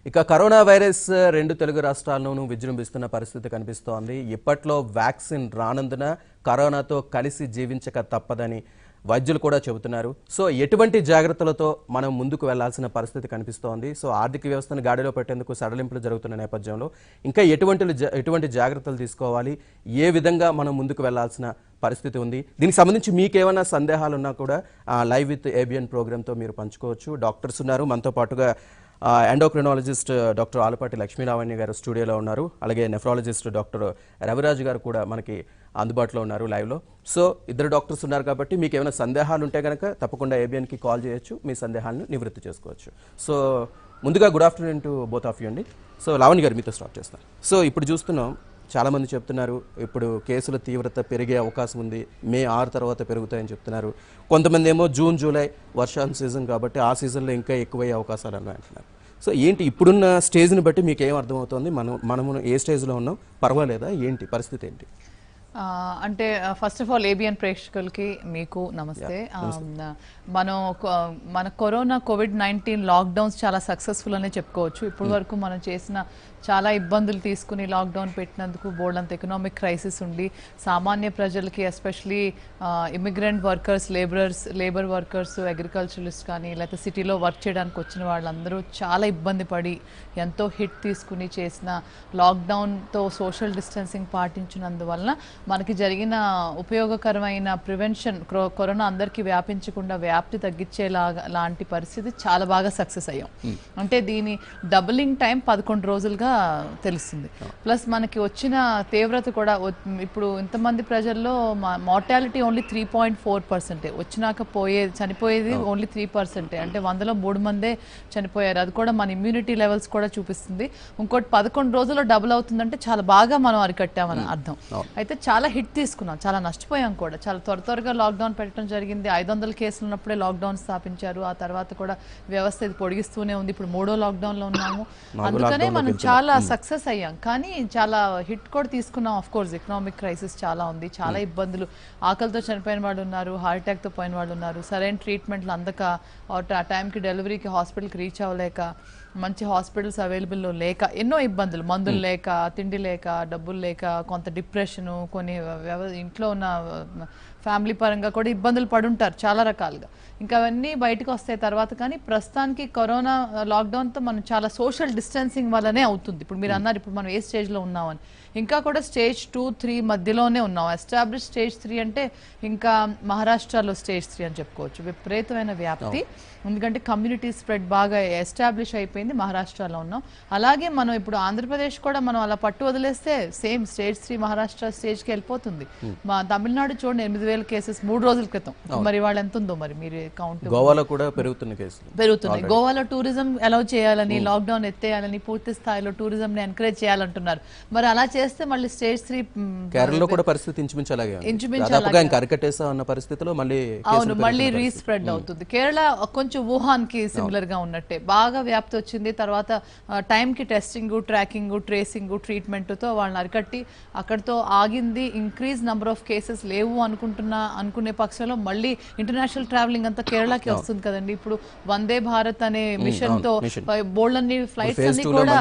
ఇక corona virus రెండు తెలుగు రాష్ట్రాల్లోనూ విజృంభిస్తున్న పరిస్థితి కనిపిస్తోంది. ఇప్పట్లో వ్యాక్సిన్ రానందున కరోనాతో కలిసి జీవించక తప్పదని వైద్యులు కూడా చెబుతున్నారు. సో ఎటువంటి జాగ్రత్తలతో మనం ముందుకు వెళ్లాల్సిన పరిస్థితి కనిపిస్తోంది. సో ఆర్థిక వ్యవస్థను గాడిలో పెట్టేందుకు సడలింపులు జరుగుతున్న నేపథ్యంలో ఇంకా ఎటువంటి జాగ్రత్తలు తీసుకోవాలి, ఏ విధంగా మనం ముందుకు వెళ్లాల్సిన పరిస్థితి ఉంది, దీనికి సంబంధించి మీకేమైనా సందేహాలు ఉన్నా కూడా లైవ్ విత్ ఏబిఎన్ ప్రోగ్రామ్తో మీరు పంచుకోవచ్చు. డాక్టర్స్ ఉన్నారు మనతో పాటుగా. ఎండోక్రినాలజిస్ట్ డాక్టర్ ఆలపాటి లక్ష్మీరావణ్య గారు స్టూడియోలో ఉన్నారు. అలాగే నెఫ్రాలజిస్ట్ డాక్టర్ రవిరాజు గారు కూడా మనకి అందుబాటులో ఉన్నారు లైవ్లో. సో ఇద్దరు డాక్టర్స్ ఉన్నారు కాబట్టి మీకు ఏమైనా సందేహాలు ఉంటే కనుక తప్పకుండా ఏబిఎన్కి కాల్ చేయొచ్చు, మీ సందేహాలను నివృత్తి చేసుకోవచ్చు. సో ముందుగా good afternoon to both of you అండి. సో లావణ్య గారు మీతో స్టార్ట్ చేస్తాను. సో ఇప్పుడు చూస్తున్నాం చాలామంది చెప్తున్నారు ఇప్పుడు కేసుల తీవ్రత పెరిగే అవకాశం ఉంది, మే 6 తర్వాత పెరుగుతాయని చెప్తున్నారు. కొంతమంది ఏమో జూన్ జూలై వర్షాల సీజన్ కాబట్టి ఆ సీజన్లో ఇంకా ఎక్కువయ్యే అవకాశాలు అన్నీ అంటున్నారు. సో ఏంటి ఇప్పుడున్న స్టేజ్ని బట్టి మీకు ఏం అర్థమవుతుంది? మనము ఏ స్టేజ్లో ఉన్నాం, పర్వాలేదా, ఏంటి పరిస్థితి ఏంటి? అంటే ఫస్ట్ ఆఫ్ ఆల్ ఏబిఎన్ ప్రేక్షకులకి మీకు నమస్తే. మన కోవిడ్-19 లాక్డౌన్స్ చాలా సక్సెస్ఫుల్ అనే చెప్పుకోవచ్చు. ఇప్పటి వరకు మనం చేసిన చాలా ఇబ్బందులు తీసుకుని లాక్డౌన్ పెట్టినందుకు బోల్డంత ఎకనామిక్ క్రైసిస్ ఉండి సామాన్య ప్రజలకి especially immigrant workers, labour workers, అగ్రికల్చరలిస్ట్ కానీ లేకపోతే సిటీలో వర్క్ చేయడానికి వచ్చిన వాళ్ళందరూ చాలా ఇబ్బంది పడి ఎంతో హిట్ తీసుకుని చేసిన లాక్డౌన్తో సోషల్ డిస్టెన్సింగ్ పాటించినందువలన మనకి జరిగిన ఉపయోగకరమైన ప్రివెన్షన్, కరోనా అందరికీ వ్యాపించకుండా వ్యాప్తి తగ్గించేలాంటి పరిస్థితి చాలా బాగా సక్సెస్ అయ్యాం. అంటే దీని డబులింగ్ టైం 11 రోజులుగా తెలుస్తుంది. ప్లస్ మనకి వచ్చిన తీవ్రత కూడా ఇప్పుడు ఇంతమంది ప్రజల్లో మార్టాలిటీ ఓన్లీ 3.4%, వచ్చినాక చనిపోయేది ఓన్లీ 3%. అంటే 100లో 3 మందే చనిపోయారు. అది కూడా మన ఇమ్యూనిటీ లెవెల్స్ కూడా చూపిస్తుంది. ఇంకోటి 11 రోజుల్లో డబుల్ అవుతుందంటే చాలా బాగా మనం అరికట్టామని అర్థం. అయితే చాలా హిట్ తీసుకున్నాం, చాలా నష్టపోయాం కూడా. చాలా త్వరగా లాక్డౌన్ పెట్టడం జరిగింది. 500 కేసులు ఉన్నప్పుడే లాక్డౌన్ స్థాపించారు. ఆ తర్వాత కూడా వ్యవస్థ ఇది పొడిగిస్తూనే ఉంది. ఇప్పుడు 3వ లాక్డౌన్లో ఉన్నాము. అందుకనే మనం చాలా సక్సెస్ అయ్యాం. కానీ చాలా హిట్ కూడా తీసుకున్నాం. ఆఫ్ కోర్స్ ఎకనామిక్ క్రైసిస్ చాలా ఉంది, చాలా ఇబ్బందులు. ఆకలితో చనిపోయిన వాళ్ళు ఉన్నారు, హార్ట్ అటాక్తో పోయిన వాళ్ళు ఉన్నారు, సరైన ట్రీట్మెంట్లు అందక, ఆ టైంకి డెలివరీకి హాస్పిటల్కి రీచ్ అవ్వలేక, మంచి హాస్పిటల్స్ అవైలబుల్లో లేక, ఎన్నో ఇబ్బందులు, మందులు లేక, తిండి లేక, డబ్బులు లేక, కొంత డిప్రెషను, కొన్ని ఇంట్లో ఉన్న ఫ్యామిలీ పరంగా కూడా ఇబ్బందులు పడుంటారు చాలా రకాలుగా. ఇంకా అవన్నీ బయటకు వస్తాయి తర్వాత. కానీ ప్రస్తుతానికి కరోనా లాక్డౌన్తో మనం చాలా సోషల్ డిస్టెన్సింగ్ వల్లనే అవుతుంది. ఇప్పుడు మీరు అన్నారు ఇప్పుడు మనం ఏ స్టేజ్లో ఉన్నామని. ఇంకా కూడా స్టేజ్ 2, 3 మధ్యలోనే ఉన్నాం. ఎస్టాబ్లిష్ స్టేజ్ 3 అంటే ఇంకా మహారాష్ట్రలో స్టేజ్ 3 అని చెప్పుకోవచ్చు. విపరీతమైన వ్యాప్తి, ఎందుకంటే కమ్యూనిటీ స్ప్రెడ్ బాగా ఎస్టాబ్లిష్ అయిపోయింది. మహారాష్ట్రలో ఉన్నాం. అలాగే మనం ఇప్పుడు ఆంధ్రప్రదేశ్ కూడా మనం అలా పట్టు వదిలేస్తే సేమ్ స్టేజ్ 3 మహారాష్ట్ర స్టేజ్కి వెళ్ళిపోతుంది. మా తమిళనాడు చూడండి 8,000 కేసెస్ 3 రోజుల క్రితం. మరి వాళ్ళు ఎంత ఉందో మరి మీరు కౌంట్. గోవాలో కూడా పెరుగుతున్నాయి. గోవాలో టూరిజం అలౌ చేయాలని, లాక్డౌన్ ఎత్తేయాలని, పూర్తి స్థాయిలో టూరిజం ని ఎంకరేజ్ చేయాలంటున్నారు. మరి అలా చేస్తే మళ్ళీ స్టేజ్ 3 కేరళలో కూడా పరిస్థితి ఇంచుమించు అలాగే అన్న పరిస్థితిలో మళ్ళీ రీస్ప్రెడ్ అవుతుంది. కేరళ కొంచెం వుహాన్ కి సిమిలర్ గా ఉన్నట్టే బాగా వ్యాప్తి వచ్చింది. తర్వాత టైం కి టెస్టింగ్, ట్రాకింగ్, ట్రేసింగ్, ట్రీట్మెంట్ తో వాళ్ళని అరికట్టి అక్కడితో ఆగింది. ఇంక్రీజ్ నెంబర్ ఆఫ్ కేసెస్ లేవు అనుకునే పక్షంలో మళ్ళీ ఇంటర్నేషనల్ ట్రావెలింగ్ అంతా కేరళకి వస్తుంది కదండి. ఇప్పుడు వందే భారత్ అనే మిషన్ తో బోల్డ్ అన్ని ఫ్లైట్స్ అన్ని కూడా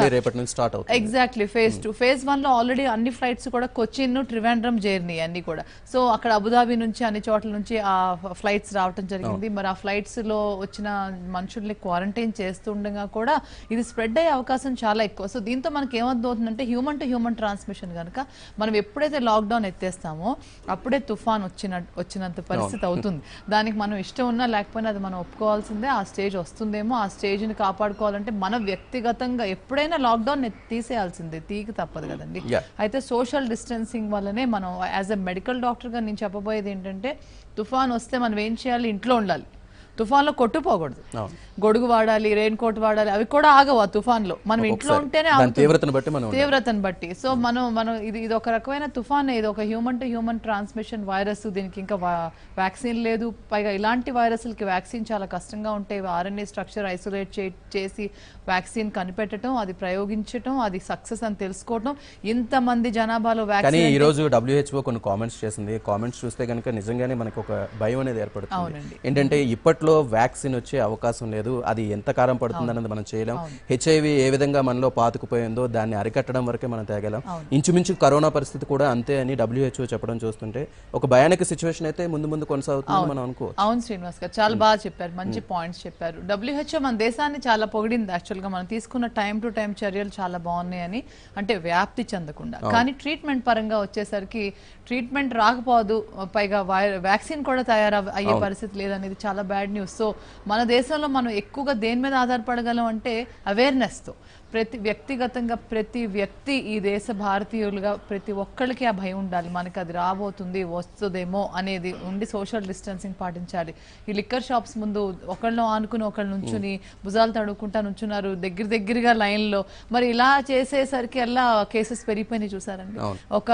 ఎగ్జాక్ట్లీ ఫేజ్ 2, ఫేజ్ 1 లో ఆల్రెడీ అన్ని ఫ్లైట్స్ కూడా కొచ్చిన్, ట్రివాండ్రం జర్నీ అన్ని కూడా. సో అక్కడ అబుదాబి నుంచి అన్ని చోట్ల నుంచి ఆ ఫ్లైట్స్ రావడం జరిగింది. మరి ఆ ఫ్లైట్స్ లో వచ్చిన మనుషుల్ని క్వారంటైన్ చేస్తుండగా కూడా ఇది స్ప్రెడ్ అయ్యే అవకాశం చాలా ఎక్కువ. సో దీంతో మనకి ఏమవుతుందంటే హ్యూమన్ టు హ్యూమన్ ట్రాన్స్మిషన్ కనుక మనం ఎప్పుడైతే లాక్డౌన్ ఎత్తేస్తామో అప్పుడే తుఫాన్ వచ్చినంత పరిస్థితి అవుతుంది. దానికి మనం ఇష్టం ఉన్నా లేకపోయినా అది మనం ఒప్పుకోవాల్సిందే. ఆ స్టేజ్ వస్తుందేమో. ఆ స్టేజ్ని కాపాడుకోవాలంటే మన వ్యక్తిగతంగా ఎప్పుడైనా లాక్డౌన్ తీసేయాల్సిందే, తీకి తప్పదు కదండి. అయితే సోషల్ డిస్టెన్సింగ్ వల్లనే మనం యాజ్ ఎ మెడికల్ డాక్టర్గా నేను చెప్పబోయేది ఏంటంటే, తుఫాన్ వస్తే మనం ఏం చేయాలి? ఇంట్లో ఉండాలి. తుఫాన్లో కొట్టుపోకూడదు. గొడుగు వాడాలి, రెయిన్ కోట్ వాడాలి, అవి కూడా ఆగవు ఆ తుఫాన్లో. మనం ఇంట్లో ఉంటేనే తీవ్రతను బట్టి. సో మనం ఇది ఒక రకమైన తుఫాన్, ఇది ఒక human to human transmission virus. దీనికి ఇంకా వ్యాక్సిన్ లేదు. పైగా ఇలాంటి వైరస్లకి వ్యాక్సిన్ చాలా కష్టంగా ఉంటాయి. ఆర్ఎన్ఏ స్ట్రక్చర్ ఐసోలేట్ చేసి వ్యాక్సిన్ కనిపెట్టడం, అది ప్రయోగించడం, అది సక్సెస్ అని తెలుసుకోవడం, ఇంతమంది జనాభాలో వ్యాక్సిన్. ఈ రోజు WHO కొన్ని కామెంట్స్ చేసింది. కామెంట్స్ చూస్తే కనుక నిజంగానే మనకు ఒక భయం అనేది ఏర్పడుతుంది. ఏంటంటే ఇప్పటి ఇప్పట్లో వ్యాక్సిన్ వచ్చే అవకాశం లేదు, అది ఎంతకాలం పడుతుంది అన్నది మనం చేయలేం. హెచ్ఐవి ఏ విధంగా మనలో పాతుకుపోయిందో దాన్ని అరికట్టడం వరకే మనం తేగలం. ఇంచుమించు కరోనా పరిస్థితి కూడా అంతే అని WHO చెప్పడం చూస్తుంటే ఒక భయానక సిచ్యువేషన్ అయితే ముందు ముందు కొనసాగుతుందని మనం అనుకోవచ్చు. అవును శ్రీనివాస్ గారు, చాలా బాగా చెప్పారు, మంచి పాయింట్స్ చెప్పారు. WHO మన దేశాన్ని చాలా పొగిడింది. యాక్చువల్గా మనం తీసుకున్న టైం టు టైం చర్యలు చాలా బాగున్నాయని, అంటే వ్యాప్తి చెందకుండా. కానీ ట్రీట్మెంట్ పరంగా వచ్చేసరికి ట్రీట్మెంట్ రాకపోదు, పైగా వ్యాక్సిన్ కూడా అయ్యే పరిస్థితి లేదనేది చాలా బ్యాడ్ న్యూస్. సో మన దేశంలో మనం ఎక్కువగా దేని మీద ఆధారపడగలం అంటే అవేర్నెస్తో. వ్యక్తిగతంగా ప్రతి వ్యక్తి ఈ దేశ భారతీయులుగా ప్రతి ఒక్కరికి ఆ భయం ఉండాలి, మనకి అది రాబోతుంది వస్తుందేమో అనేది ఉండి సోషల్ డిస్టెన్సింగ్ పాటించాలి. ఈ లిక్కర్ షాప్స్ ముందు ఒకళ్ళను ఆనుకుని ఒకళ్ళు నుంచుని భుజాలు తడుకుంటా నుంచున్నారు దగ్గరగా లైన్లో. మరి ఇలా చేసేసరికి ఎలా కేసెస్ పెరిగిపోయినాయి చూసారండి. ఒక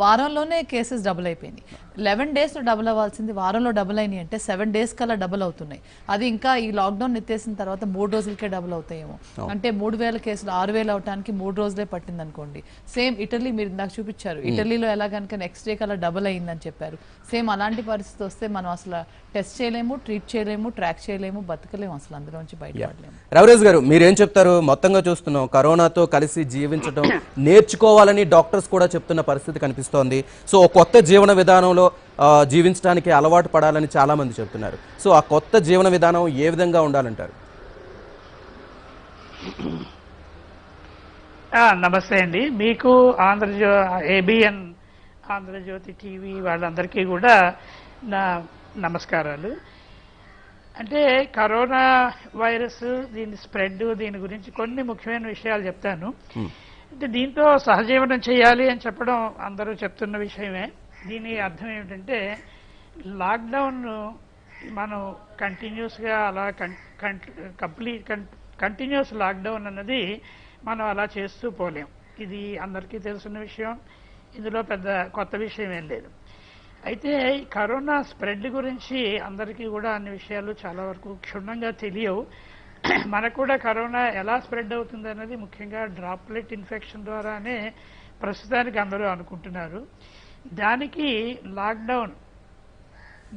వారంలోనే కేసెస్ డబుల్ అయిపోయినాయి. 11 days డబుల్ అవ్వాల్సింది వారంలో డబుల్ అయినాయి అంటే 7 days కల్లా డబుల్ అవుతున్నాయి. అది ఇంకా ఈ లాక్డౌన్ ఎత్తేసిన తర్వాత 3 రోజులకే డబుల్ అవుతాయేమో. అంటే 3000 కేసులు 6000 అవడానికి 3 రోజులే పట్టింది అనుకోండి. సేమ్ ఇటలీ మీరు ఇందాక చూపించారు, ఇటలీలో ఎలా కనుక నెక్స్ట్ డే కల్లా డబుల్ అయిందని చెప్పారు. సేమ్ అలాంటి పరిస్థితి వస్తే మనం అసలు టెస్ట్ చేయలేము, ట్రీట్ చేయలేము, ట్రాక్ చేయలేము, బతకలేము, అసలు అందులోంచి బయటపడలేము. రవిరాజ్ గారు మీరేం చెప్తారు? మొత్తంగా చూస్తున్నాం కరోనాతో కలిసి జీవించడం నేర్చుకోవాలని డాక్టర్స్ కూడా చెప్తున్న పరిస్థితి కనిపిస్తోంది. సో కొత్త జీవన విధానంలో జీవించడానికి అలవాటు పడాలని చాలా మంది చెప్తున్నారు. సో ఆ కొత్త జీవన విధానం ఏ విధంగా ఉండాలంటారు? నమస్తే అండి. మీకు ABN ఆంధ్రజ్యోతి టీవీ వాళ్ళందరికీ కూడా నా నమస్కారాలు. అంటే కరోనా వైరస్ దీని స్ప్రెడ్ దీని గురించి కొన్ని ముఖ్యమైన విషయాలు చెప్తాను. అంటే దీంతో సహజీవనం చేయాలి అని చెప్పడం అందరూ చెప్తున్న విషయమే. దీని అర్థం ఏమిటంటే లాక్డౌన్ మనం కంటిన్యూస్గా అలా కంటిన్యూస్ లాక్డౌన్ అన్నది మనం అలా చేస్తూ పోలేం. ఇది అందరికీ తెలుసున్న విషయం, ఇందులో పెద్ద కొత్త విషయం ఏం లేదు. అయితే ఈ కరోనా స్ప్రెడ్ గురించి అందరికీ కూడా అన్ని విషయాలు చాలా వరకు క్షుణ్ణంగా తెలియవు. మనకు కూడా కరోనా ఎలా స్ప్రెడ్ అవుతుంది అన్నది ముఖ్యంగా డ్రాప్లెట్ ఇన్ఫెక్షన్ ద్వారానే ప్రస్తుతానికి అందరూ అనుకుంటున్నారు. దానికి లాక్డౌన్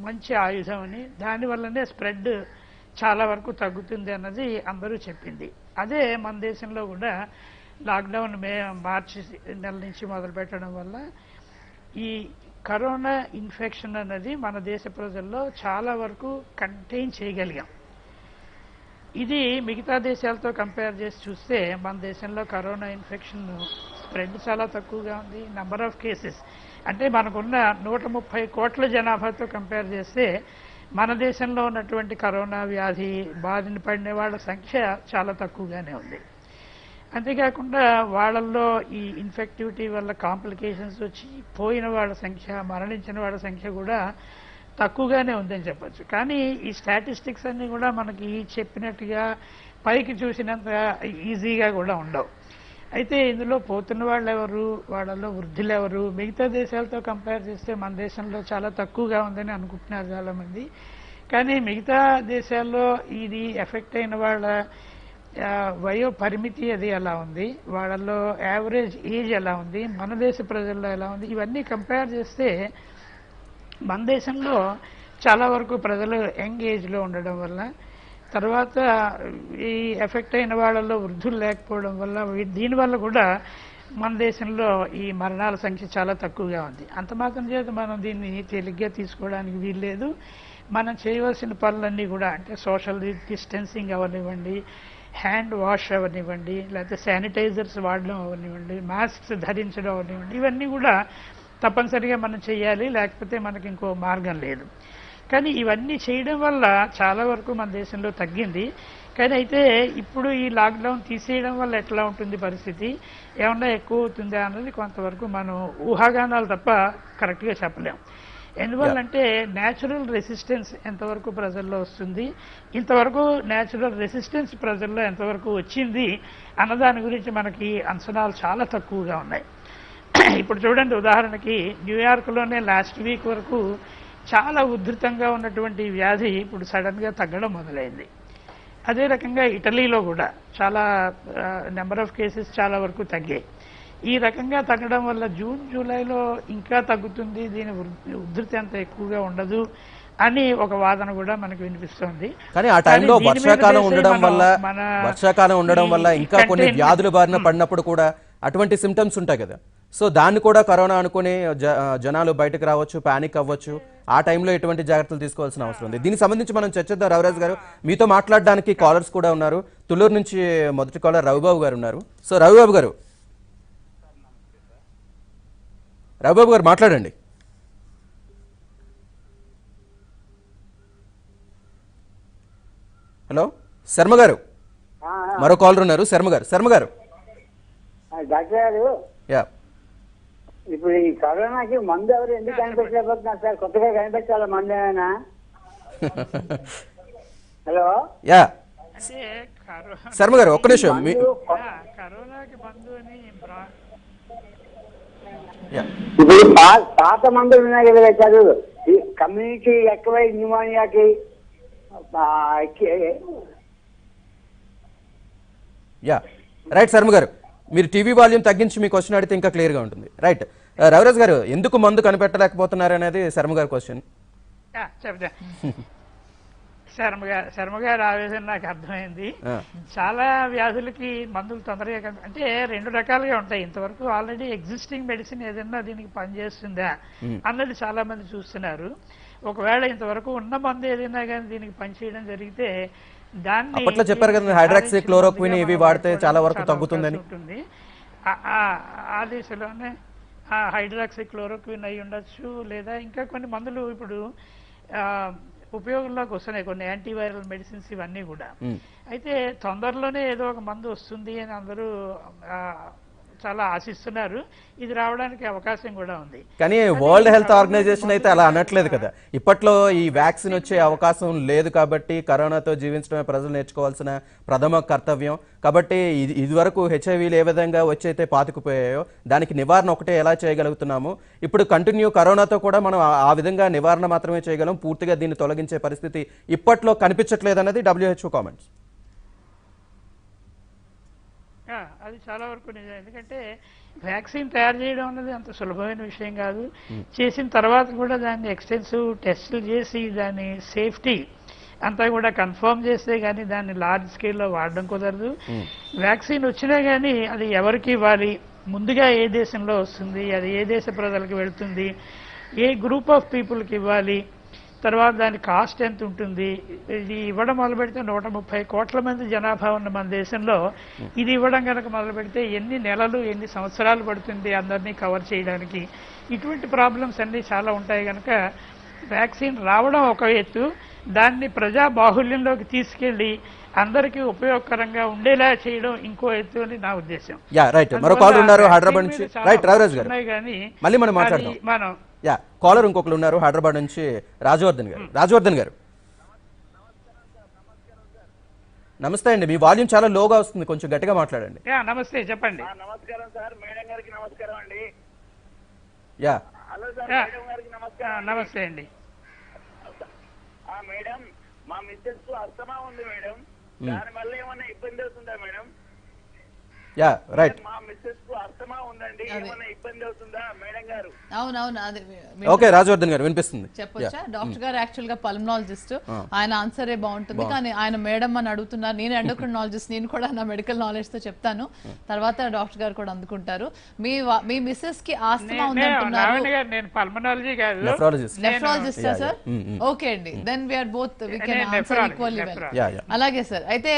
మంచి ఆయుధం అని, దానివల్లనే స్ప్రెడ్ చాలా వరకు తగ్గుతుంది అన్నది అందరూ చెప్పింది. అదే మన దేశంలో కూడా లాక్డౌన్ మార్చి నెల నుంచి మొదలు పెట్టడం వల్ల ఈ కరోనా ఇన్ఫెక్షన్ అన్నది మన దేశ ప్రజల్లో చాలా వరకు కంటైన్ చేయగలిగాం. ఇది మిగతా దేశాలతో కంపేర్ చేసి చూస్తే మన దేశంలో కరోనా ఇన్ఫెక్షన్ స్ప్రెడ్ చాలా తక్కువగా ఉంది. నెంబర్ ఆఫ్ కేసెస్ అంటే మనకున్న 130 కోట్ల జనాభాతో కంపేర్ చేస్తే మన దేశంలో ఉన్నటువంటి కరోనా వ్యాధి బారిన పడిన వాళ్ళ సంఖ్య చాలా తక్కువగానే ఉంది. అంతేకాకుండా వాళ్ళల్లో ఈ ఇన్ఫెక్టివిటీ వల్ల కాంప్లికేషన్స్ వచ్చి పోయిన వాళ్ళ సంఖ్య, మరణించిన వాళ్ళ సంఖ్య కూడా తక్కువగానే ఉందని చెప్పచ్చు. కానీ ఈ స్టాటిస్టిక్స్ అన్నీ కూడా మనకి చెప్పినట్టుగా పైకి చూసినంత ఈజీగా కూడా ఉండవు. అయితే ఇందులో పోతున్న వాళ్ళు ఎవరు, వాళ్ళలో వృద్ధులు ఎవరు, మిగతా దేశాలతో కంపేర్ చేస్తే మన దేశంలో చాలా తక్కువగా ఉందని అనుకుంటున్నారు చాలామంది. కానీ మిగతా దేశాల్లో ఇది ఎఫెక్ట్ అయిన వాళ్ళ వయో పరిమితి అది ఎలా ఉంది, వాళ్ళల్లో యావరేజ్ ఏజ్ ఎలా ఉంది, మన దేశ ప్రజల్లో ఎలా ఉంది, ఇవన్నీ కంపేర్ చేస్తే మన దేశంలో చాలా వరకు ప్రజలు యంగ్ ఏజ్లో ఉండడం వల్ల, తర్వాత ఈ ఎఫెక్ట్ అయిన వాళ్ళల్లో వృద్ధులు లేకపోవడం వల్ల, దీనివల్ల కూడా మన దేశంలో ఈ మరణాల సంఖ్య చాలా తక్కువగా ఉంది. అంత మాత్రం చేత మనం దీన్ని తేలిగ్గా తీసుకోవడానికి వీల్లేదు. మనం చేయవలసిన పనులన్నీ కూడా అంటే సోషల్ డిస్టెన్సింగ్ అవనివ్వండి, హ్యాండ్ వాష్ అవనివ్వండి, లేకపోతే శానిటైజర్స్ వాడడం అవనివ్వండి, మాస్క్స్ ధరించడం అవనివ్వండి, ఇవన్నీ కూడా తప్పనిసరిగా మనం చేయాలి, లేకపోతే మనకి ఇంకో మార్గం లేదు. కానీ ఇవన్నీ చేయడం వల్ల చాలా వరకు మన దేశంలో తగ్గింది. కానీ అయితే ఇప్పుడు ఈ లాక్డౌన్ తీసేయడం వల్ల ఎట్లా ఉంటుంది పరిస్థితి, ఏమన్నా ఎక్కువ అవుతుందా అన్నది కొంతవరకు మనం ఊహాగానాలు తప్ప కరెక్ట్గా చెప్పలేం. ఎందువల్లంటే న్యాచురల్ రెసిస్టెన్స్ ఎంతవరకు ప్రజల్లో వస్తుంది, ఇంతవరకు న్యాచురల్ రెసిస్టెన్స్ ప్రజల్లో ఎంతవరకు వచ్చింది అన్నదాని గురించి మనకి అంచనాలు చాలా తక్కువగా ఉన్నాయి. ఇప్పుడు చూడండి, ఉదాహరణకి న్యూయార్క్లోనే లాస్ట్ వీక్ వరకు చాలా ఉధృతంగా ఉన్నటువంటి వ్యాధి ఇప్పుడు సడన్గా తగ్గడం మొదలైంది. అదే రకంగా ఇటలీలో కూడా చాలా నెంబర్ ఆఫ్ కేసెస్ చాలా వరకు తగ్గాయి. ఈ రకంగా తగ్గడం వల్ల జూన్ జూలైలో ఇంకా తగ్గుతుంది, దీని ఉధృతి అంత ఎక్కువగా ఉండదు అని ఒక వాదన కూడా మనకు వినిపిస్తోంది. కానీ ఆ టైంలో దీని మీద వర్షాకాలం బేస్ అయ్యి ఉండడం వల్ల ఈ ఇంకా కొన్ని containment- వ్యాధుల బారిన పడినప్పుడు కూడా అటువంటి సిమ్టమ్స్ ఉంటాయి కదా. సో దాన్ని కూడా కరోనా అనుకుని జనాలు బయటకు రావచ్చు, పానిక్ అవ్వచ్చు. ఆ టైంలో ఎటువంటి జాగ్రత్తలు తీసుకోవాల్సిన అవసరం ఉంది. దీనికి సంబంధించి మనం చర్చిద్దాం. రవిరాజ్ గారు, మీతో మాట్లాడడానికి కాలర్స్ కూడా ఉన్నారు. తుళ్ళూరు నుంచి మొదటి కాలర్ రవిబాబు గారు ఉన్నారు. సో రవిబాబు గారు మాట్లాడండి. హలో శర్మ గారు, మరో కాలర్ ఉన్నారు. శర్మ గారు డాక్టర్ గారు, యా ఇప్పుడు ఈ కరోనాకి మందు ఎవరు ఎందుకు కనిపించలేకపోతున్నారు సార్? కొత్తగా కనిపించాలా మందు ఏమైనా? హలో యా అంటే శర్మ గారు ఒక్క నిమిషం. కరోనాకి మందు అని యా ఇప్పుడు పాత మందులు ఉన్నాయి కదా చదువు, ఈ కమ్యూనిటీ ఎక్కువై న్యూమోనియాకి యా రైట్ శర్మ గారు, మీరు టీవీ వాల్యూమ్ తగ్గించి మీ క్వశ్చన్ అడిగితే ఇంకా క్లియర్గా ఉంటుంది. రైట్ రవిరాజ్ గారు, ఎందుకు మందు కనిపెట్టలేకపోతున్నారు అనేది శర్మ గారి క్వశ్చన్. చెప్తా. శర్మ గారి ఆవేదన నాకు అర్థమైంది. చాలా వ్యాధులకి మందులు తొందరగా అంటే రెండు రకాలుగా ఉంటాయి. ఇంతవరకు ఆల్రెడీ ఎగ్జిస్టింగ్ మెడిసిన్ ఏదైనా దీనికి పనిచేస్తుందా అన్నది చాలా మంది చూస్తున్నారు. ఒకవేళ ఇంతవరకు ఉన్న మందు ఏదైనా కానీ దీనికి పనిచేయడం జరిగితే దాన్ని అప్పట్లో చెప్పారు కదా, హైడ్రాక్సీ క్లోరోక్విన్ ఇవి వాడితే చాలా వరకు తగ్గుతుందని. ఉంటుంది ఆ దిశలోనే హైడ్రాక్సీ క్లోరోక్విన్ అయి ఉండొచ్చు, లేదా ఇంకా కొన్ని మందులు ఇప్పుడు ఉపయోగంలోకి వస్తున్నాయి, కొన్ని యాంటీవైరల్ మెడిసిన్స్ ఇవన్నీ కూడా. అయితే తొందరలోనే ఏదో ఒక మందు వస్తుంది అని అందరూ చాలా ఆశిస్తున్నారు. ఇది రావడానికి అవకాశం కూడా ఉంది. కానీ వరల్డ్ హెల్త్ ఆర్గనైజేషన్ అయితే అలా అనట్లేదు కదా. ఇప్పట్లో ఈ వ్యాక్సిన్ వచ్చే అవకాశం లేదు కాబట్టి కరోనాతో జీవించడమే ప్రజలు నేర్చుకోవాల్సిన ప్రథమ కర్తవ్యం. కాబట్టి ఇది వరకు హెచ్ఐవీలు ఏ విధంగా వచ్చి అయితే పాతుకుపోయాయో దానికి నివారణ ఒకటే ఎలా చేయగలుగుతున్నాము. ఇప్పుడు కంటిన్యూ కరోనాతో కూడా మనం ఆ విధంగా నివారణ మాత్రమే చేయగలం. పూర్తిగా దీన్ని తొలగించే పరిస్థితి ఇప్పట్లో కనిపించట్లేదు అన్నది WHO కామెంట్స్. అది చాలా వరకు నిజం. ఎందుకంటే వ్యాక్సిన్ తయారు చేయడం అన్నది అంత సులభమైన విషయం కాదు. చేసిన తర్వాత కూడా దాన్ని ఎక్స్టెన్సివ్ టెస్టులు చేసి దాని సేఫ్టీ అంతా కూడా కన్ఫర్మ్ చేస్తే కానీ దాన్ని లార్జ్ స్కేల్లో వాడడం కుదరదు. వ్యాక్సిన్ వచ్చినా కానీ అది ఎవరికి ఇవ్వాలి, ముందుగా ఏ దేశంలో వస్తుంది, అది ఏ దేశ ప్రజలకు వెళ్తుంది, ఏ గ్రూప్ ఆఫ్ పీపుల్కి ఇవ్వాలి, తర్వాత దాని కాస్ట్ ఎంత ఉంటుంది. ఇది ఇవ్వడం మొదలు పెడితే 130 కోట్ల మంది జనాభా ఉన్న మన దేశంలో ఇది ఇవ్వడం కనుక మొదలు పెడితే ఎన్ని నెలలు ఎన్ని సంవత్సరాలు పడుతుంది అందరినీ కవర్ చేయడానికి. ఇటువంటి ప్రాబ్లమ్స్ అన్నీ చాలా ఉంటాయి కనుక వ్యాక్సిన్ రావడం ఒక ఎత్తు, దాన్ని ప్రజా బాహుల్యంలోకి తీసుకెళ్లి అందరికీ ఉపయోగకరంగా ఉండేలా చేయడం ఇంకో ఎత్తు అని నా ఉద్దేశం. మరో కాలర్ ఉన్నారు హైదరాబాద్ నుంచి. రైట్ రవిరాజ్ గారు, మళ్ళీ మనం మాట్లాడదాం. మనం కాలర్ ఇంకొకరు ఉన్నారు హైదరాబాద్ నుంచి, రాజవర్ధన్ గారు. నమస్తే అండి, మీ వాల్యూమ్ చాలా లోగా వస్తుంది, కొంచెం గట్టిగా మాట్లాడండి. నమస్తే, చెప్పండి. నమస్కారం సార్, మేడం గారికి నమస్కారం అండి. హలో సార్, మేడం గారికి నమస్కారం. నమస్తే అండి. మేడం, మా మిస్సెస్ కు అస్తమా ఉంది మేడం, దాని వల్ల ఏమన్నా ఇబ్బంది అవుతుందా మేడం? రైట్, మా మిస్సెస్ కు అస్తమా ఉందండి, ఏమన్నా ఇబ్బంది అవుతుందా మేడం గారు? అవునవును, అదే ఓకే రాజవర్ధన్ గారు వినిపిస్తుంది. చెప్పొచ్చా? డాక్టర్ గారు యాక్చువల్ గా పల్మనాలజిస్ట్, ఆయన ఆన్సరే బాగుంటుంది. కానీ ఆయన మేడం అని అడుగుతున్నారు, నేను ఎండోక్రినాలజిస్ట్, నేను కూడా నా మెడికల్ నాలెడ్జ్ తో చెప్తాను, తర్వాత డాక్టర్ గారు కూడా అందుకుంటారు. మీ మిస్సెస్ కి ఆస్తమా ఉందంటున్నారు. నేను పల్మనాలజీ కాదు, నెఫ్రాలజిస్టా సార్? ఓకే అండి, then we are both we can answer equally well. అలాగే సార్, అయితే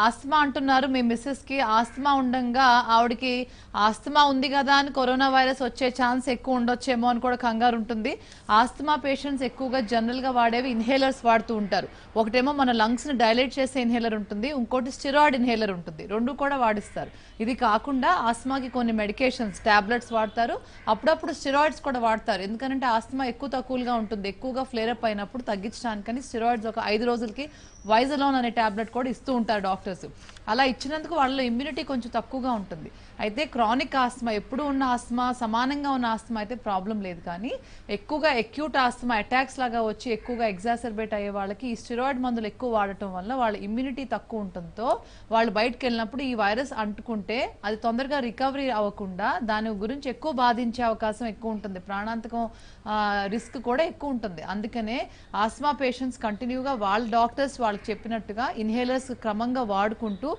ఆస్తమా అంటున్నారు, మీ మిస్సెస్ కి ఆస్తమా ఉండగా ఆవిడకి ఆస్తమా ఉంది కదా అని కరోనా వైరస్ వచ్చే ఛాన్స్ ఎక్కువ ఉండొచ్చేమో అని కూడా కంగారు ఉంటుంది. ఆస్తమా పేషెంట్స్ ఎక్కువగా జనరల్ గా వాడేవి ఇన్హేలర్స్ వాడుతూ ఉంటారు. ఒకటేమో మన లంగ్స్ ని డైలేట్ చేసే ఇన్హేలర్ ఉంటుంది, ఇంకోటి స్టిరాయిడ్ ఇన్హేలర్ ఉంటుంది, రెండు కూడా వాడిస్తారు. ఇది కాకుండా ఆస్తమాకి కొన్ని మెడికేషన్స్ టాబ్లెట్స్ వాడతారు, అప్పుడప్పుడు స్టిరాయిడ్స్ కూడా వాడతారు. ఎందుకంటే ఆస్తమా ఎక్కువ తక్కువగా ఉంటుంది, ఎక్కువగా ఫ్లేరప్ అయినప్పుడు తగ్గించడానికని స్టిరాయిడ్స్ ఒక 5 రోజులకి వైజలోన్ అనే టాబ్లెట్ కూడా ఇస్తూ ఉంటారు డాక్టర్స్. అలా ఇచ్చినందుకు వాళ్ళలో ఇమ్యూనిటీ కొంచెం తక్కువగా ఉంటుంది. అయితే క్రానిక్ ఆస్తమా, ఎప్పుడు ఉన్న ఆస్తమా, సమానంగా ఉన్న ఆస్తమా అయితే ప్రాబ్లం లేదు. కానీ ఎక్కువగా అక్యూట్ ఆస్తమా అటాక్స్ లాగా వచ్చి ఎక్కువగా ఎగ్జాసర్బేట్ అయ్యే వాళ్ళకి ఈ స్టెరాయిడ్ మందులు ఎక్కువ వాడటం వల్ల వాళ్ళ ఇమ్యూనిటీ తక్కువ ఉండటంతో వాళ్ళు బయటకు వెళ్ళినప్పుడు ఈ వైరస్ అంటుకుంటే అది తొందరగా రికవరీ అవ్వకుండా దాని గురించి ఎక్కువ బాధించే అవకాశం ఎక్కువ ఉంటుంది. ప్రాణాంతకం రిస్క్ కూడా ఎక్కువ ఉంటుంది. అందుకనే ఆస్మా పేషెంట్స్ కంటిన్యూగా వాళ్ళ డాక్టర్స్ వాళ్ళకి చెప్పినట్టుగా ఇన్హేలర్స్ క్రమంగా వాడుకుంటూ,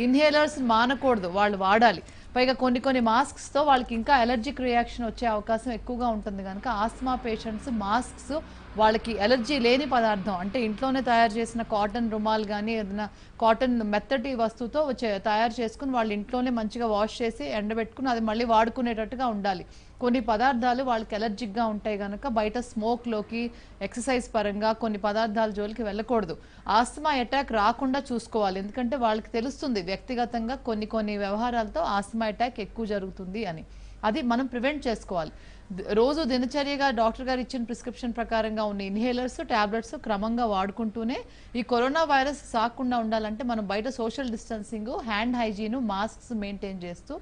ఇన్హేలర్స్ మానకూడదు, వాళ్ళు వాడాలి. పైగా కొన్ని మాస్క్స్తో వాళ్ళకి ఇంకా అలర్జిక్ రియాక్షన్ వచ్చే అవకాశం ఎక్కువగా ఉంటుంది. కనుక ఆస్మా పేషెంట్స్ మాస్క్స్ వాళ్ళకి ఎలర్జీ లేని పదార్థం అంటే ఇంట్లోనే తయారు చేసిన కాటన్ రుమాల్ కానీ ఏదైనా కాటన్ మెత్తటి వస్తువుతో తయారు చేసుకుని వాళ్ళు ఇంట్లోనే మంచిగా వాష్ చేసి ఎండబెట్టుకుని అది మళ్ళీ వాడుకునేటట్టుగా ఉండాలి. కొన్ని పదార్థాలు వాళ్ళకి ఎలర్జిక్గా ఉంటాయి కనుక బయట స్మోక్లోకి, ఎక్సర్సైజ్ పరంగా కొన్ని పదార్థాల జోలికి వెళ్ళకూడదు. ఆస్తమా అటాక్ రాకుండా చూసుకోవాలి. ఎందుకంటే వాళ్ళకి తెలుస్తుంది వ్యక్తిగతంగా కొన్ని వ్యవహారాలతో ఆస్తమా అటాక్ ఎక్కువ జరుగుతుంది అని. అది మనం ప్రివెంట్ చేసుకోవాలి. రోజు దినచర్యగా డాక్టర్ గారు ఇచ్చిన ప్రిస్క్రిప్షన్ ప్రకారంగా ఉన్న ఇన్హేలర్స్, టాబ్లెట్స్ క్రమంగా వాడుకుంటూనే ఈ కరోనా వైరస్ సాకుండా ఉండాలంటే మనం బయట social distancing, hand hygiene, masks maintain చేస్తూ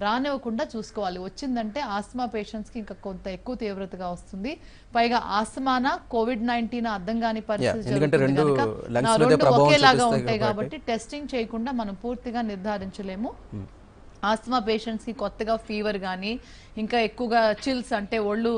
రానివ్వకుండా చూసుకోవాలి. వచ్చిందంటే ఆస్తమా పేషెంట్స్కి ఇంకా కొంత ఎక్కువ తీవ్రతగా వస్తుంది. పైగా ఆస్తమానా కోవిడ్-19 అర్థం కాని పరిస్థితి జరుగుతుంది కనుక రెండు ఒకేలాగా ఉంటాయి కాబట్టి టెస్టింగ్ చేయకుండా మనం పూర్తిగా నిర్ధారించలేము. ఆస్తమా పేషెంట్స్కి కొత్తగా ఫీవర్ కానీ ఇంకా ఎక్కువగా చిల్స్ అంటే ఒళ్ళు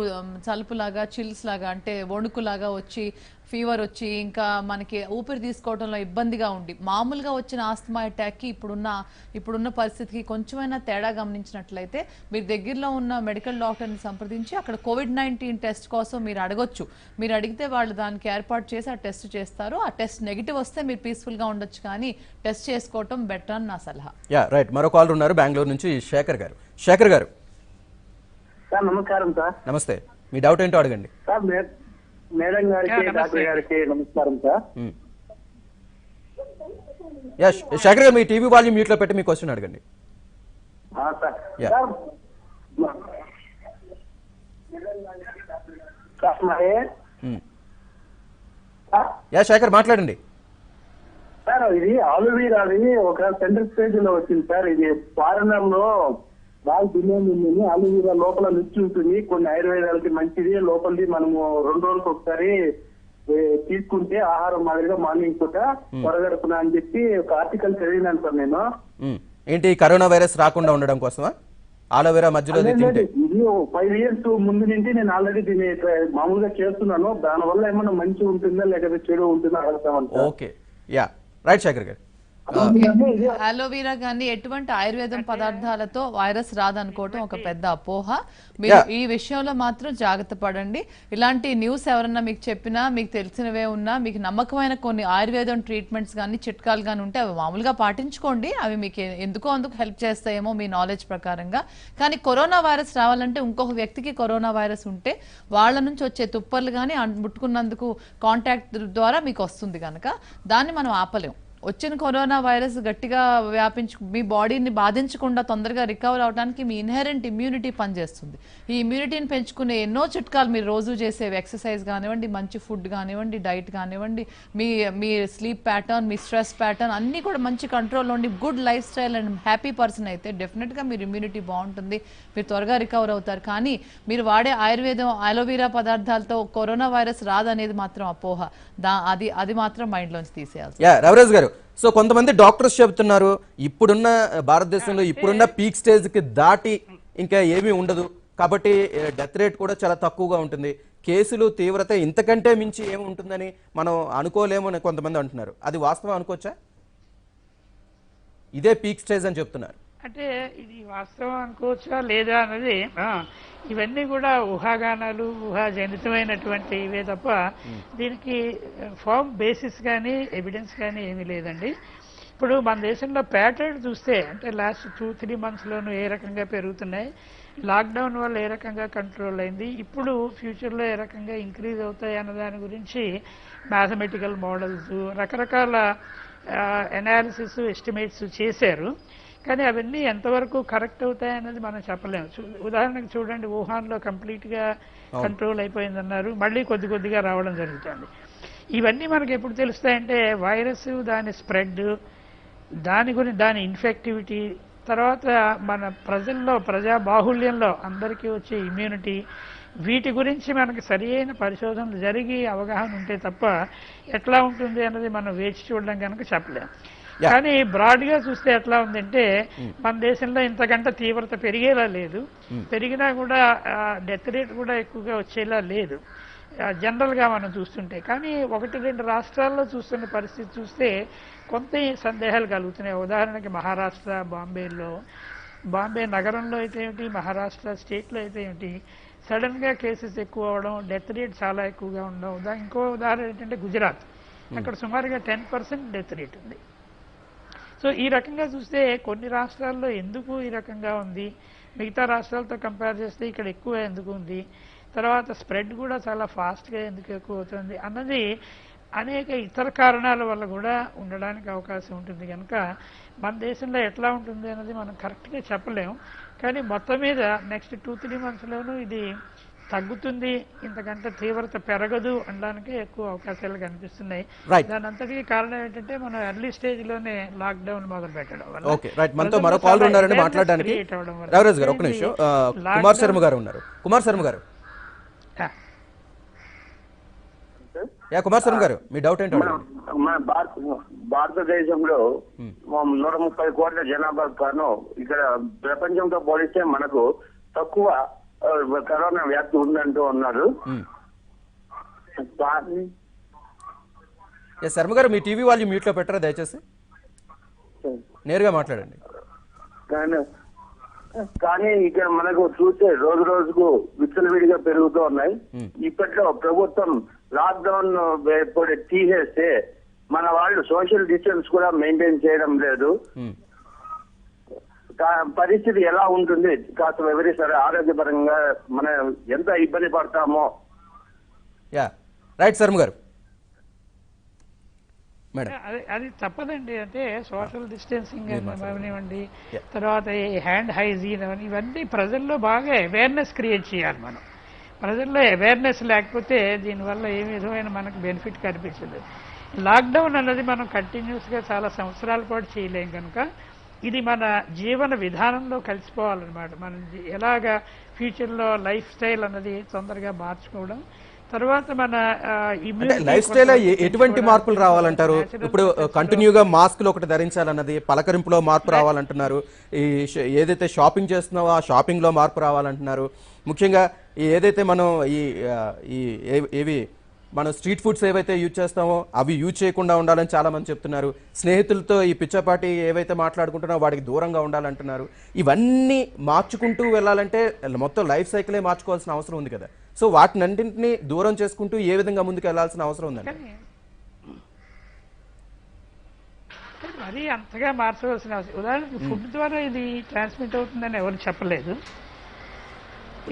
చలుపులాగా, చిల్స్ లాగా అంటే వణుకులాగా వచ్చి ఫీవర్ వచ్చి ఇంకా మనకి ఊపిరి తీసుకోవడంలో ఇబ్బందిగా ఉండి మామూలుగా వచ్చిన ఆస్తమా అటాక్కి ఇప్పుడున్న పరిస్థితికి కొంచెమైనా తేడా గమనించినట్లయితే మీరు దగ్గరలో ఉన్న మెడికల్ డాక్టర్ని సంప్రదించి అక్కడ కోవిడ్-19 టెస్ట్ కోసం మీరు అడగొచ్చు. మీరు అడిగితే వాళ్ళు దానికి ఏర్పాటు చేసి ఆ టెస్ట్ చేస్తారు. ఆ టెస్ట్ నెగిటివ్ వస్తే మీరు పీస్ఫుల్గా ఉండొచ్చు, కానీ టెస్ట్ చేసుకోవటం బెటర్ అని నా సలహా. రైట్. మరో కాల్ ఉన్నారు బెంగళూరు నుంచి, శేఖర్ గారు. శేఖర్ గారు సార్ నమస్కారం సార్. నమస్తే. మీ డౌట్ ఏంటో అడగండి సార్. మేడం గారికి, డాక్టర్ గారికి నమస్కారం సార్. శేఖర్ గారు మీ టీవీ వాల్యూమ్ మ్యూట్ లో పెట్టి మీ క్వశ్చన్ అడగండి. శేఖర్ మాట్లాడండి సార్. ఇది ఆలువీరాది ఒక సెంటర్ స్టేజ్ లో వచ్చింది సార్. ఇది ఫారెనర్ లో బాగా డిమాండ్ ఉంది. ఆలువీరా లోపల నుంచి ఉంటుంది, కొన్ని ఆయుర్వేదాలకి మంచిది. లోపలిది మనము 2 రోజులకు ఒకసారి తీసుకుంటే ఆహారం మాదిరిగా మార్నింగ్ పూట పొరగడుపున అని చెప్పి ఒక ఆర్టికల్ చదివినాను సార్ నేను. ఏంటి, కరోనా వైరస్ రాకుండా ఉండడం కోసమా ఆలోవెరా మధ్యలో? ఇది 5 years ముందు నుంచి నేను ఆల్రెడీ దీన్ని మామూలుగా చేస్తున్నాను. దానివల్ల ఏమన్నా మంచి ఉంటుందా లేకపోతే చెడు ఉంటుందా అడుగుతామని. ఓకే, రైట్ శేఖర్ గారు. అలోవెరా కానీ ఎటువంటి ఆయుర్వేదం పదార్థాలతో వైరస్ రాదనుకోవటం ఒక పెద్ద అపోహ. మీరు ఈ విషయంలో మాత్రం జాగ్రత్త పడండి. ఇలాంటి న్యూస్ ఎవరన్నా మీకు చెప్పినా, మీకు తెలిసినవే ఉన్నా, మీకు నమ్మకమైన కొన్ని ఆయుర్వేదం ట్రీట్మెంట్స్ కానీ చిట్కాలు కానీ ఉంటే అవి మామూలుగా పాటించుకోండి. అవి మీకు అందుకు హెల్ప్ చేస్తాయేమో మీ నాలెడ్జ్ ప్రకారంగా. కానీ కరోనా వైరస్ రావాలంటే ఇంకొక వ్యక్తికి కరోనా వైరస్ ఉంటే వాళ్ళ నుంచి వచ్చే తుప్పర్లు కానీ ముట్టుకున్నందుకు కాంటాక్ట్ ద్వారా మీకు వస్తుంది కనుక దాన్ని మనం ఆపలేం. వచ్చిన కరోనా వైరస్ గట్టిగా మీ బాడీని బాధించకుండా తొందరగా రికవర్ అవడానికి మీ ఇన్హెరెంట్ ఇమ్యూనిటీ పనిచేస్తుంది. ఈ ఇమ్యూనిటీని పెంచుకునే ఎన్నో చిట్కాలు మీరు రోజు చేసేవి, ఎక్సర్సైజ్ కానివ్వండి, మంచి ఫుడ్ కానివ్వండి, డైట్ కానివ్వండి, మీ స్లీప్ ప్యాటర్న్, మీ స్ట్రెస్ ప్యాటర్న్ అన్నీ కూడా మంచి కంట్రోల్లో ఉండి good life style and happy person అయితే డెఫినెట్గా మీరు ఇమ్యూనిటీ బాగుంటుంది, మీరు త్వరగా రికవర్ అవుతారు. కానీ మీరు వాడే ఆయుర్వేదం, అలోవెరా పదార్థాలతో కరోనా వైరస్ రాదనేది మాత్రం అపోహ. అది మాత్రం మైండ్లోంచి తీసేయాలి. రవిరాజ్ గారు, సో కొంతమంది డాక్టర్స్ చెబుతున్నారు ఇప్పుడున్న భారతదేశంలో ఇప్పుడున్న పీక్ స్టేజ్ కి దాటి ఇంకా ఏమీ ఉండదు కాబట్టి డెత్ రేట్ కూడా చాలా తక్కువగా ఉంటుంది, కేసులు తీవ్రత ఇంతకంటే మించి ఏమి ఉంటుందని మనం అనుకోలేము అని కొంతమంది అంటున్నారు. అది వాస్తవం అనుకోవచ్చా? ఇదే పీక్ స్టేజ్ అని చెప్తున్నారు. అంటే ఇది వాస్తవం అనుకోవచ్చా లేదా అన్నది ఇవన్నీ కూడా ఊహాగానాలు, ఊహాజనితమైనటువంటి ఇవే తప్ప దీనికి ఫార్మ్ బేసిస్ కానీ ఎవిడెన్స్ కానీ ఏమీ లేదండి. ఇప్పుడు మన దేశంలో ప్యాటర్న్ చూస్తే అంటే లాస్ట్ 2-3 monthsలోనూ ఏ రకంగా పెరుగుతున్నాయి, లాక్డౌన్ వల్ల ఏ రకంగా కంట్రోల్ అయింది, ఇప్పుడు ఫ్యూచర్లో ఏ రకంగా ఇంక్రీజ్ అవుతాయి అన్న దాని గురించి మ్యాథమెటికల్ మోడల్స్, రకరకాల అనాలిసిస్, ఎస్టిమేట్స్ చేశారు. కానీ అవన్నీ ఎంతవరకు కరెక్ట్ అవుతాయన్నది మనం చెప్పలేము. ఉదాహరణకు చూడండి, వుహాన్లో కంప్లీట్గా కంట్రోల్ అయిపోయిందన్నారు, మళ్ళీ కొద్దిగా రావడం జరుగుతుంది. ఇవన్నీ మనకి ఎప్పుడు తెలుస్తాయంటే వైరస్, దాని స్ప్రెడ్, దాని ఇన్ఫెక్టివిటీ, తర్వాత మన ప్రజల్లో ప్రజా బాహుళ్యంలో అందరికీ వచ్చే ఇమ్యూనిటీ, వీటి గురించి మనకి సరి అయిన పరిశోధనలు జరిగి అవగాహన ఉంటే తప్ప ఎట్లా ఉంటుంది అన్నది మనం వేచి చూడడం కనుక చెప్పలేం. కానీ బ్రాడ్గా చూస్తే ఎట్లా ఉందంటే మన దేశంలో ఇంతకంటే తీవ్రత పెరిగేలా లేదు, పెరిగినా కూడా డెత్ రేట్ కూడా ఎక్కువగా వచ్చేలా లేదు జనరల్గా మనం చూస్తుంటే. కానీ 1-2 రాష్ట్రాల్లో చూస్తున్న పరిస్థితి చూస్తే కొంత సందేహాలు కలుగుతున్నాయి. ఉదాహరణకి మహారాష్ట్ర, బాంబే నగరంలో అయితే ఏమిటి, మహారాష్ట్ర స్టేట్లో అయితే ఏమిటి, సడన్గా కేసెస్ ఎక్కువ అవడం, డెత్ రేట్ చాలా ఎక్కువగా ఉండడం. ఇంకో ఉదాహరణ ఏంటంటే గుజరాత్, అక్కడ సుమారుగా 10% డెత్ రేట్ ఉంది. సో ఈ రకంగా చూస్తే కొన్ని రాష్ట్రాల్లో ఎందుకు ఈ రకంగా ఉంది, మిగతా రాష్ట్రాలతో కంపేర్ చేస్తే ఇక్కడ ఎక్కువ ఎందుకు ఉంది, తర్వాత స్ప్రెడ్ కూడా చాలా ఫాస్ట్గా ఎందుకు ఎక్కువ అవుతుంది అన్నది అనేక ఇతర కారణాల వల్ల కూడా ఉండడానికి అవకాశం ఉంటుంది. కనుక మన దేశంలో ఎట్లా ఉంటుంది అన్నది మనం కరెక్ట్గా చెప్పలేము. కానీ మొత్తం మీద నెక్స్ట్ 2-3 మంత్స్లోనూ ఇది తగ్గుతుంది, ఇంతకంటే తీవ్రత పెరగదు అనడానికి ఎక్కువ అవకాశాలు కనిపిస్తున్నాయి. దాని అంతటికీ కారణం ఏంటంటే మనం ఎర్లీ స్టేజ్ లోనే లాక్డౌన్ మొదలు పెట్టడం వల్ల. ఓకే రైట్, మనతో మరో కాల్ ఉన్నారని మాట్లాడడానికి రవిరాజ్ గారు, ఒక నిమిషం. కుమార్ శర్మ గారు ఉన్నారు. కుమార్ శర్మ గారు, కుమార్ శర్మ గారు మీ డౌట్ ఏంటో. మన భారతదేశంలో 130 కోట్ల జనాభా కాను ఇక్కడ ప్రపంచంతో పోలిస్తే మనకు తక్కువ కరోనా వ్యాప్తి ఉందంటూ ఉన్నారు. శర్మ గారు మీ టీవీ వాళ్ళు మ్యూట్ లో పెట్టరా దయచేసి, నేరుగా మాట్లాడండి. కానీ ఇక్కడ మనకు చూస్తే రోజు రోజుకు విచ్చలవిడిగా పెరుగుతూ ఉన్నాయి. ఇప్పట్లో ప్రభుత్వం లాక్డౌన్ తీసేస్తే మన వాళ్ళు సోషల్ డిస్టెన్స్ కూడా మెయింటైన్ చేయడం లేదు. పరిస్థితి ఎలా ఉంటుంది కాస్త వివరిస్తారా? ఆరోగ్యపరంగా మనం ఎంత ఇబ్బంది పడతామో. రైట్ శర్మ గారు. అది తప్పదండి. అంటే సోషల్ డిస్టెన్సింగ్ అవనివ్వండి, తర్వాత హ్యాండ్ హైజీన్ అవని, ఇవన్నీ ప్రజల్లో బాగా అవేర్నెస్ క్రియేట్ చేయాలి మనం. ప్రజల్లో అవేర్నెస్ లేకపోతే దీనివల్ల ఏ విధమైన మనకు బెనిఫిట్ కనిపించదు. లాక్డౌన్ అన్నది మనం కంటిన్యూస్గా చాలా సంవత్సరాల పాటు చేయలేం కనుక ఇది మన జీవన విధానంలో కలిసిపోవాలన్నమాట. మనం ఎలాగా ఫ్యూచర్లో లైఫ్ స్టైల్ అన్నది తొందరగా మార్చుకోవడం, తర్వాత మన లైఫ్ స్టైల్ ఎటువంటి మార్పులు రావాలంటారు? ఇప్పుడు కంటిన్యూగా మాస్కులు ఒకటి ధరించాలన్నది, పలకరింపులో మార్పు రావాలంటున్నారు. ఈ ఏదైతే షాపింగ్ చేస్తున్నావో ఆ షాపింగ్ లో మార్పు రావాలంటున్నారు. ముఖ్యంగా ఏదైతే మనం ఏవి మనం స్ట్రీట్ ఫుడ్స్ ఏవైతే యూజ్ చేస్తామో అవి యూజ్ చేయకుండా ఉండాలని చాలా మంది చెప్తున్నారు. స్నేహితులతో ఈ పిచ్చపాటి ఏవైతే మాట్లాడుకుంటున్నారో వాటికి దూరంగా ఉండాలంటున్నారు. ఇవన్నీ మార్చుకుంటూ వెళ్ళాలంటే మొత్తం లైఫ్ సైకిలే మార్చుకోవాల్సిన అవసరం ఉంది కదా. సో వాటినన్నింటినీ దూరం చేసుకుంటూ ఏ విధంగా ముందుకు వెళ్లాల్సిన అవసరం ఉందండి? మరీ అంతగా మార్చవలసిన అవసరం. ఉదాహరణకి ఫుడ్ ద్వారా ఇది ట్రాన్స్మిట్ అవుతుందని ఎవరు చెప్పలేదు.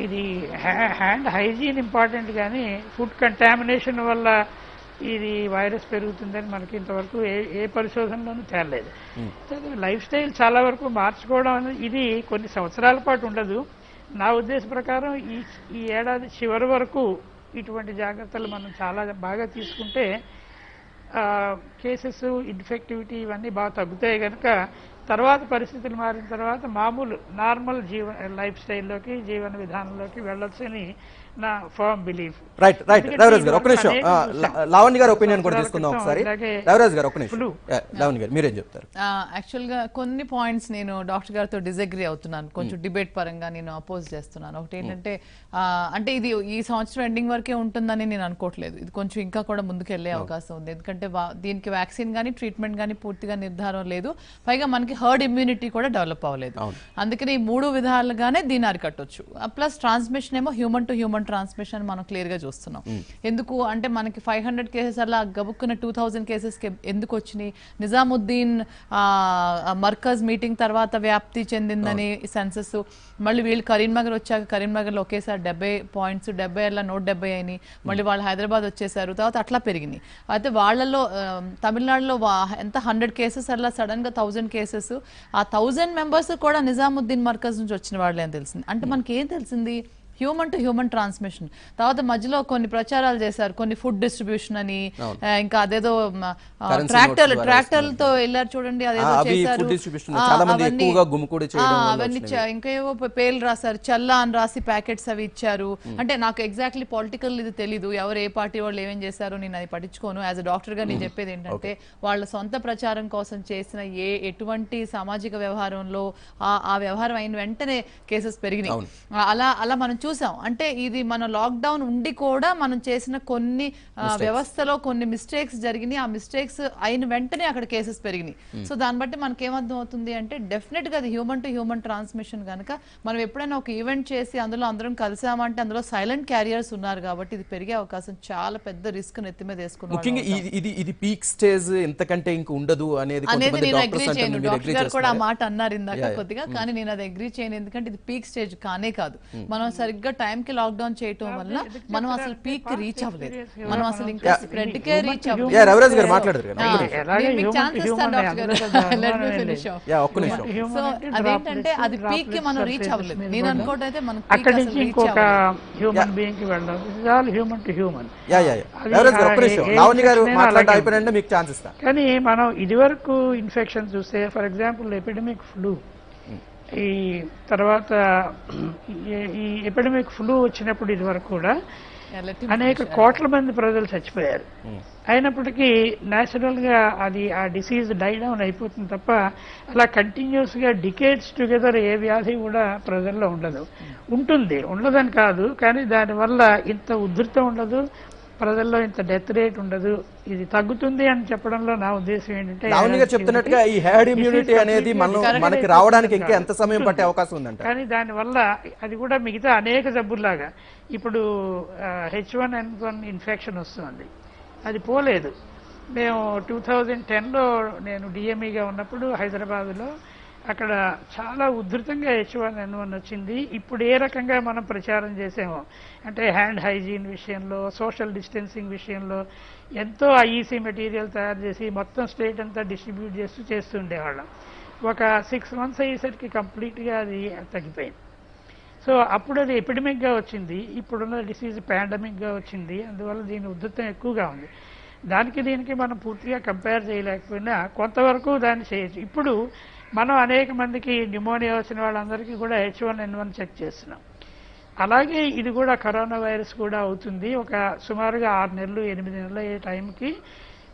ఇది హ్యాండ్ హైజీన్ ఇంపార్టెంట్, కానీ ఫుడ్ కంటామినేషన్ వల్ల ఇది వైరస్ పెరుగుతుందని మనకి ఇంతవరకు ఏ పరిశోధనలోనూ తేలలేదు. లైఫ్ స్టైల్ చాలా వరకు మార్చుకోవడం అనేది ఇది కొన్ని సంవత్సరాల పాటు ఉండదు. నా ఉద్దేశ ప్రకారం ఈ ఏడాది చివరి వరకు ఇటువంటి జాగ్రత్తలు మనం చాలా బాగా తీసుకుంటే కేసెస్, ఇన్ఫెక్టివిటీ ఇవన్నీ బాగా తగ్గుతాయి. కనుక తర్వాత పరిస్థితులు మారిన తర్వాత మామూలు నార్మల్ లైఫ్ స్టైల్లోకి, జీవన విధానంలోకి వెళ్ళొచ్చని నా firm belief. Right right Raviraj గారు ఒక నిమిషం, లావణ్య గారు ఒపీనియన్ కూడా తీసుకుందాం ఒకసారి. రవిరాజ్ గారు ఒక నిమిషం, లావణ్య గారు మీరేం చెప్తారు? యాక్చువల్ గా కొన్ని పాయింట్స్ నేను డాక్టర్ గారితో డిసగ్రీ అవుతున్నాను, కొంచెం డిబేట్ పరంగా నేను అపోజ్ చేస్తున్నాను. ఒకటి ఏంటంటే అంటే ఇది ఈ సంవత్సరం ఎండింగ్ వరకే ఉంటుందని నేను అనుకోవట్లేదు. ఇది కొంచెం ఇంకా కూడా ముందుకు వెళ్ళే అవకాశం ఉంది. ఎందుకంటే దీనికి వ్యాక్సిన్ కానీ ట్రీట్మెంట్ కానీ పూర్తిగా నిర్ధారణ లేదు, పైగా మనకి హర్డ్ ఇమ్యూనిటీ కూడా డెవలప్ అవ్వలేదు. అందుకని ఈ 3 విధాలుగానే దీన్ని అరికట్టొచ్చు. ప్లస్ ట్రాన్స్మిషన్ ఏమో హ్యూమన్ టు హ్యూమన్ ట్రాన్స్మిషన్ మనం క్లియర్ గా చూస్తున్నాం. ఎందుకు అంటే మనకి 500 కేసెస్ అలా గబుక్కున్న 2000 కేసెస్ ఎందుకు వచ్చినాయి? నిజాముద్దీన్ మర్కజ్ మీటింగ్ తర్వాత వ్యాప్తి చెందిందని సెన్సెస్. మళ్ళీ వీళ్ళు కరీంనగర్ వచ్చాక కరీంనగర్లో ఒకేసారి 70 పాయింట్స్, 70 అలా 170 అయినాయి. మళ్ళీ వాళ్ళు హైదరాబాద్ వచ్చేసారు, తర్వాత అట్లా పెరిగినాయి. అయితే వాళ్ళలో తమిళనాడులో ఎంత 100 కేసెస్ అలా సడన్ గా 1000 కేసెస్. ఆ 1000 మెంబర్స్ కూడా నిజాముద్దీన్ మర్కజ్ నుంచి వచ్చిన వాళ్ళే అని తెలిసింది. అంటే మనకి ఏం తెలిసింది? Human to human transmission. తర్వాత మధ్యలో కొన్ని ప్రచారాలు చేశారు, కొన్ని ఫుడ్ డిస్ట్రిబ్యూషన్ అని, ఇంకా అదేదో ట్రాక్టర్లతో వెళ్ళారు చూడండి, అదేదో చేశారు, అవన్నీ ఇంకా ఏవో పేర్లు రాశారు, చల్లా అని రాసి ప్యాకెట్స్ అవి ఇచ్చారు. అంటే నాకు ఎగ్జాక్ట్లీ పొలిటికల్ ఇది తెలీదు, ఎవరు ఏ పార్టీ వాళ్ళు ఏమేం చేశారో నేను అది పట్టించుకోను. యాజ్ అ డాక్టర్ గా నేను చెప్పేది ఏంటంటే వాళ్ళ సొంత ప్రచారం కోసం చేసిన ఎటువంటి సామాజిక వ్యవహారంలో ఆ వ్యవహారం అయిన వెంటనే కేసెస్ పెరిగినాయి. అలా మనం చూసాం. అంటే ఇది మన లాక్డౌన్ ఉండి కూడా మనం చేసిన కొన్ని వ్యవస్థలో కొన్ని మిస్టేక్స్ జరిగినాయి. ఆ మిస్టేక్స్ అయిన వెంటనే అక్కడ కేసెస్ పెరిగినాయి. సో దాన్ని బట్టి మనకి ఏమర్థం అవుతుంది అంటే డెఫినెట్ గా అది హ్యూమన్ టు హ్యూమన్ ట్రాన్స్మిషన్ కనుక మనం ఎప్పుడైనా ఒక ఈవెంట్ చేసి అందులో అందరం కలిసామంటే అందులో సైలెంట్ క్యారియర్స్ ఉన్నారు కాబట్టి ఇది పెరిగే అవకాశం చాలా పెద్ద రిస్క్ నెత్తి మీద వేసుకున్నాం. ఇది పీక్ స్టేజ్ ఎంతకంటే ఇంక ఉండదు అనేది నేను అగ్రీ చేయను. డాక్టర్ గారు కూడా ఆ మాట అన్నారు ఇందాక కొద్దిగా, కానీ నేను అది అగ్రీ చేయను. ఎందుకంటే ఇది పీక్ స్టేజ్ కానే కాదు. మనం సరిగ్గా టైం కి లాక్డౌన్ చేయటం వల్ల మనం అసలు పీక్ కి రీచ్ అవ్వలేదు. మనం అసలు ఇంకా స్ప్రెడ్ కే రీచ్ అవ్వలేదు. సో అదేంటంటే అది పీక్ కి మనం రీచ్ అవ్వలేదు. నేను అనుకోవటం అయితే మనం అక్కడి నుంచి ఇంకొక హ్యూమన్ బీయింగ్ కి వెళ్ళడం, this all human to human. కానీ మనం ఇదివరకు ఇన్ఫెక్షన్ చూస్తే, ఫర్ ఎగ్జాంపుల్ ఎపిడమిక్ ఫ్లూ, ఈ తర్వాత ఈ ఎపిడమిక్ ఫ్లూ వచ్చినప్పుడు ఇది వరకు కూడా అనేక కోట్ల మంది ప్రజలు చచ్చిపోయారు. అయినప్పటికీ న్యాచురల్ గా అది ఆ డిసీజ్ డై డౌన్ అయిపోతుంది తప్ప అలా కంటిన్యూస్ గా డికేడ్స్ టుగెదర్ ఏ వ్యాధి కూడా ప్రజల్లో ఉండదు. ఉంటుంది, ఉండదని కాదు, కానీ దానివల్ల ఇంత ఉధృతం ఉండదు, ప్రజల్లో ఇంత డెత్ రేట్ ఉండదు. ఇది తగ్గుతుంది అని చెప్పడంలో నా ఉద్దేశం ఏంటంటే చెప్తున్నట్టుగా ఈ హెర్డ్ ఇమ్యూనిటీ అనేది మనకి రావడానికి ఇంకా ఎంత సమయం పట్టే అవకాశం ఉందంట. కానీ దానివల్ల అది కూడా మిగతా అనేక జబ్బుల్లాగా ఇప్పుడు H1N1 ఇన్ఫెక్షన్ వస్తుంది, అది పోలేదు. మేము 2010లో నేను డిఎంఈగా ఉన్నప్పుడు హైదరాబాద్లో అక్కడ చాలా ఉధృతంగా H1N1 వచ్చింది. ఇప్పుడు ఏ రకంగా మనం ప్రచారం చేసామో, అంటే హ్యాండ్ హైజీన్ విషయంలో, సోషల్ డిస్టెన్సింగ్ విషయంలో ఎంతో ఐఈసీ మెటీరియల్ తయారు చేసి మొత్తం స్టేట్ అంతా డిస్ట్రిబ్యూట్ చేస్తూ ఉండేవాళ్ళం. ఒక 6 months అయ్యేసరికి కంప్లీట్గా అది తగ్గిపోయింది. సో అప్పుడు అది ఎపిడమిక్గా వచ్చింది, ఇప్పుడున్న డిసీజ్ పాండమిక్గా వచ్చింది. అందువల్ల దీని ఉధృతం ఎక్కువగా ఉంది. దానికి దీనికి మనం పూర్తిగా కంపేర్ చేయలేకపోయినా కొంతవరకు దాన్ని చేయొచ్చు. ఇప్పుడు మనం అనేక మందికి న్యూమోనియా వచ్చిన వాళ్ళందరికీ కూడా H1N1 చెక్ చేస్తున్నాం. అలాగే ఇది కూడా కరోనా వైరస్ కూడా అవుతుంది. ఒక సుమారుగా 6 నెలలు 8 నెలలు అయ్యే టైంకి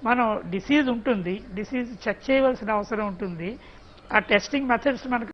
మనం డిసీజ్ ఉంటుంది, డిసీజ్ చెక్ చేయవలసిన అవసరం ఉంటుంది. ఆ టెస్టింగ్ మెథడ్స్ మనకు